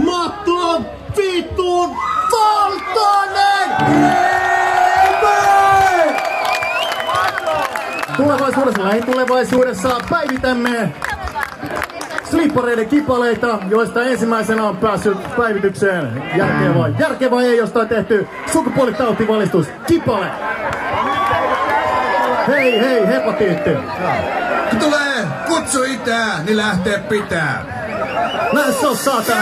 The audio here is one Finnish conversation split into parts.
Matto vitun Valtonen! Lähitulevaisuudessa päivitämme slippareiden kipaleita, joista ensimmäisenä on päässyt päivitykseen järkeä vai ei, josta on tehty sukupuolitautivalistus kipale. Hei, hepatiitti. Kun tulee kutsu itään, niin lähtee pitää. Näissä on saatana.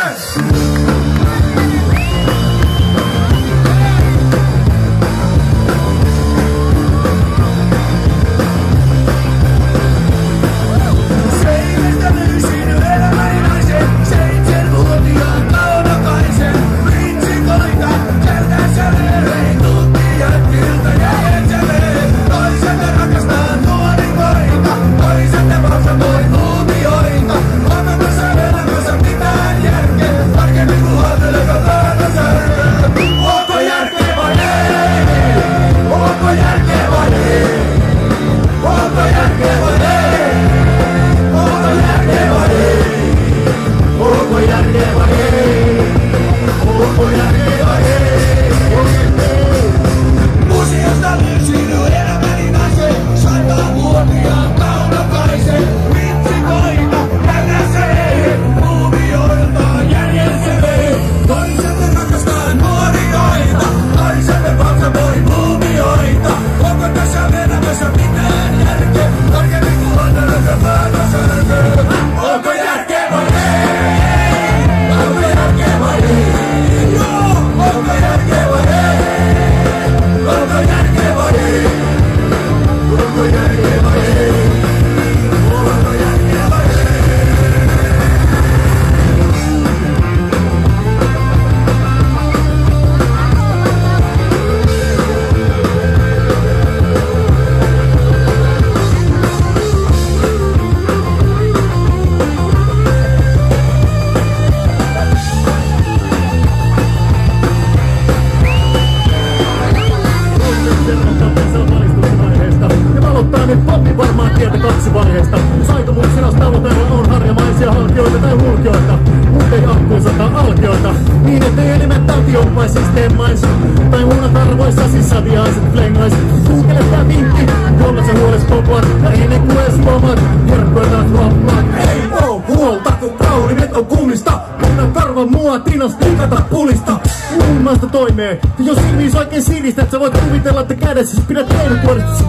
Jos silmiis oikein sinistä, et sä voit kuvitella, että kädessä pidät teidän puolesta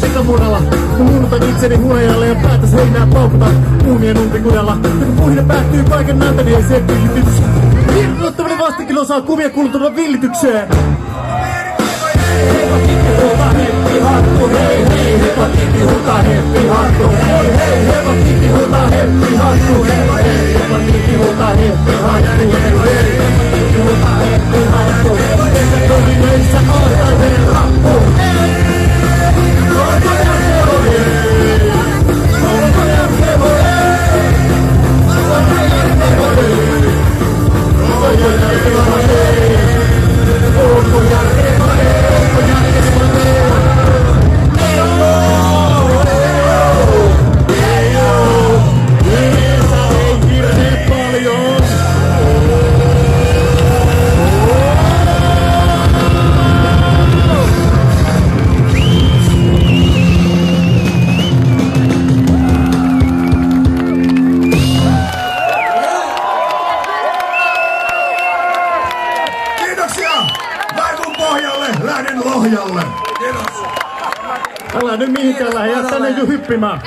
sekamuralla. Kun muunutan itseni hunejalle ja päätäs heinää paukuta uunien umpikujalla. Ja kun puhinen päättyy kaiken näiltä, niin ei se villitys. Irrottavinen vastakin osaa kuvia kuluttavan villitykseen. Hepatiitti hattu, hei, hepatiitti huta, heppi hattu, hei, hepatiitti huta, heppi hattu, hei, hepatiitti huta, heppi hattu, hei, hepatiitti huta, heppi hattu, hei, tovineissä oitainen rappu, onko järkeä voi, onko järkeä voi, onko järkeä voi, onko järkeä voi, onko järkeä voi. Älä nyt mihinkään lähe, jää tänne jo hyppimään.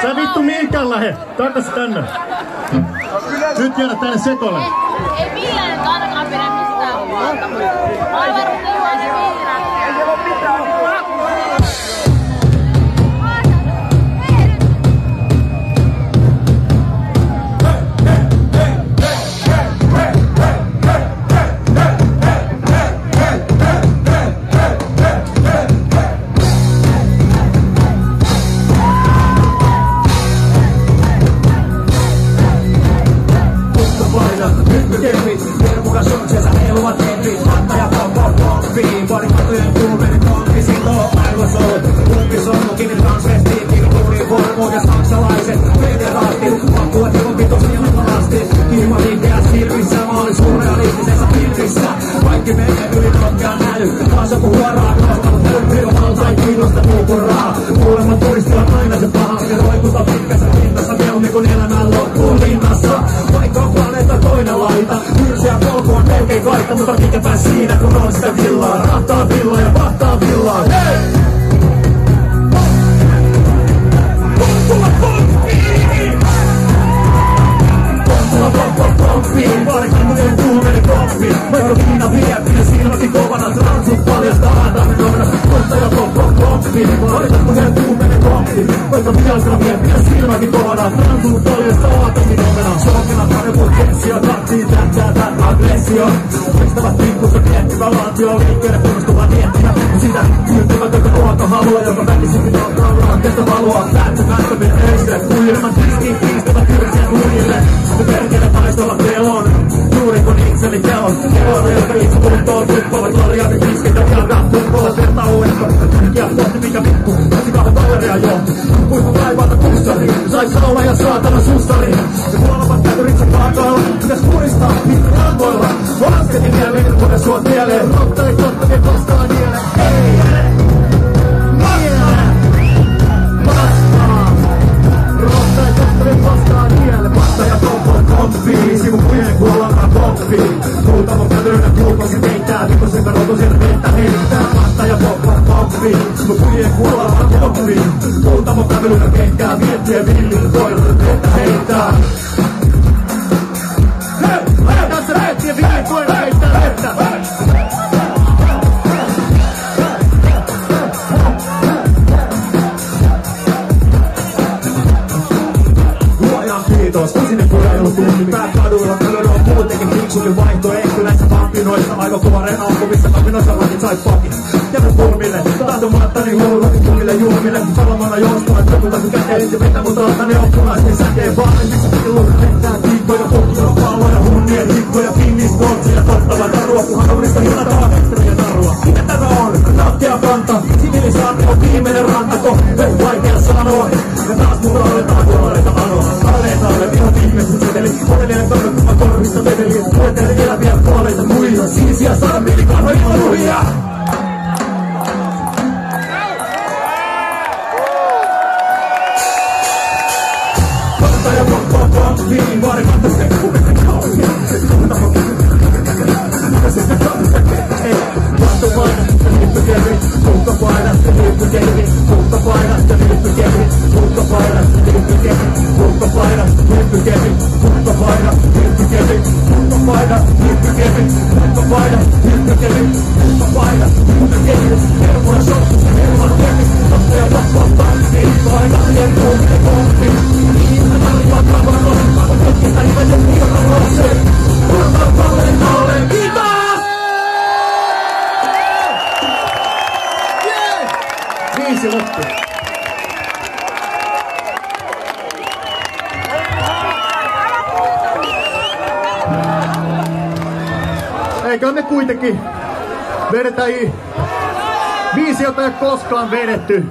Sä vittu mihinkään lähe, takas tänne. Nyt jäädä tänne sekolle. Ei millään nyt ainakaan pidä mistään huolta. Aivan ruutuvainen viirat. Saksalaiset, federaatit, pakkuvat jo vitos ilmalasti, ilman liikeä silmi. kriittisessä pilvissä. Kaikki menee yli notkean äly. Taas joku huoraa koostavat äly. Virvalta ei kiinnosta muukun rahaa. Kuulemma turisti on aina se paha. Ja roikuta pitkässä pintassa mieluummin kun elämään loppuu linnassa. Vaikka on planeetta toinen laita. Hyrsiä polku on melkein kaikta, mutta mikäpä siinä kun on sitä villaa. Rahtaa villaa ja vahtaa villaa. Hei! Pompiin, varikkojen tuumeni pompiin. Vaikka viina viepinen silmäkin kovana, transut paljasta aataminona. Kottaja pompiin, varikkojen tuumeni pompiin. Vaikka viagra viepinen silmäkin kovana, transut paljasta aataminona. Sokena parempuut keksia, tattiin tähtää aggressio. Tekstävät pikkussa miettivä laatio, liikkeelle kunnostuva miettimä. Sitä kyyttämätöntä ruokahalua, joka väkisinkin alkaa rakentaa valoa. Päättymättömiä öissä, kuileman tiskiin kiistävät kyrsiä huijille. Se perkele taistolla pelon, juuri kun itseni pelon. Kelona, joka itse kuntoon tuppavat korjaat ja kisket ja jalkaat tuppovat verta uudestaan. Ja pohti mikä vittu, käsi kahden kaveria joo. Kuinka taivaata kussari, sais sauna ja saatana sussari. Ja kuolevat kätyritse paikoilla, pitäis muistaa, mistä rankoilla. Lasketin mieleen, kun sua mieleen. Rotta ei kottavia koskaan nieleen. Ei! Sivukujen kuollaan poppiin. Muutama kätönä kuukosin heittää. Vikosen karotosen vettä heittää. Vasta ja poppiin. Sivukujen kuollaan poppiin. Muutama kätönä kenttää. Miettiä villin koirat vettä heittää. Hei! Tässä miettiä villin koirat heittää vettä. Kiitos, sinne kurailu tunti. Pääkaduilla kölöllä on muutenkin fiksukin vaihtoehto. Näissä pampinoissa aivokuoreen ampumissa. Pampinoissa lakit sais pakin. Jätä kulmille, tahtomattani hulluakin kunnille julmille. Salamana joustavat jokuta kätelit ja vetä mut altani on punaisten säkeen vahvemmiksi. Pilluun vettää tiikkoja, pohjoilla palloja, hunnien hikkoja, finniskootsia. Tottavan tarua, kunhan uudista hilataan ekstremiä tarua. Mikä tämä on? Nattia kanta, sivilisaatio on viimeinen rantako. Ei vaikea sanoa, ja taas mulla aletaan kuoleita anoa. Aletaan ihan viimeistä seteli, odellinen torjuttuva korvista veteli. Luettelen eläviä puoleita muilla, siisiä sarmilikanhoja ruhia. Kottaja pompiin, varikkojen kuumenen kauhia. Vastupainasta lippykevi, kukkapainasta lippykevi, kukkapainasta lippykevi, kukkapainasta lippykevi, kukkapainasta lippykevi, kukkapainasta lippykevi, kukkapainasta lippykevi, kukkapainasta lippykevi, kukkapainasta lippykevi, hermoja sotkusta, hermoja kevi, otteja pompiin, painallien kuuminen pompiin, niitä tarjoaa tavaroihin, pakotetkista nimetet irralloiseen, kurtaan palleen nolleen, kiitos! Viisi loppu. Eikä me kuitenkin vedetä viisi, jota ei koskaan vedetty.